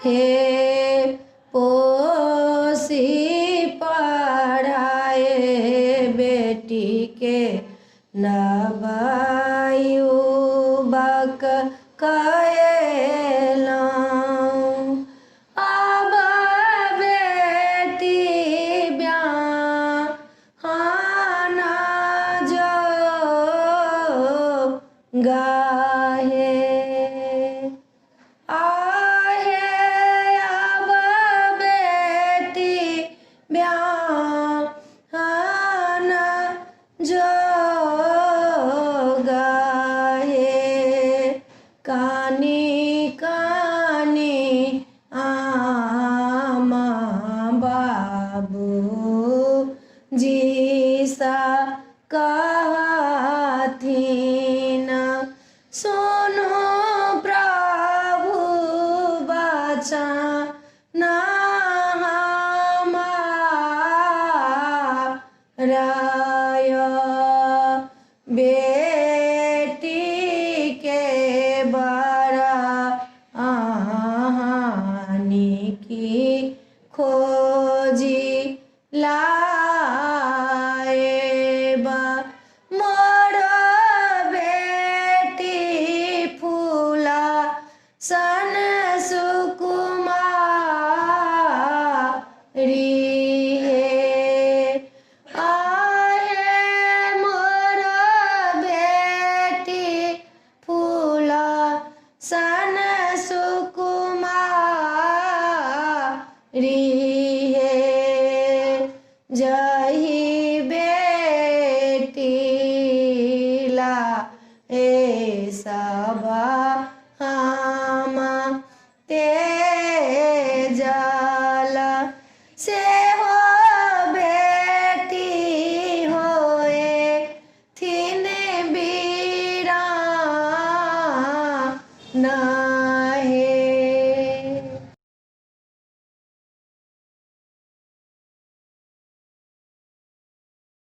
हे पोसी पढ़ाए बेटी के नबायु बक कएलौं। अब बेटी ब्याहन जो गाहे आहे। अब बेटी ब्याहन जो गाहे। कानी कानी आमा बाबू जी सा कहथिन, सुनो प्रभु बचन हमारा। बेटी के बड़ा हानि की खोजी लाएबा। मोर बेटी फूला सन सुकुमारी है। आहे मोर बेटी फूला सन सुकुमारी है। जही बेटी ला ए सबा हम तेजला से हो बेटी होए थिन बीरा ना।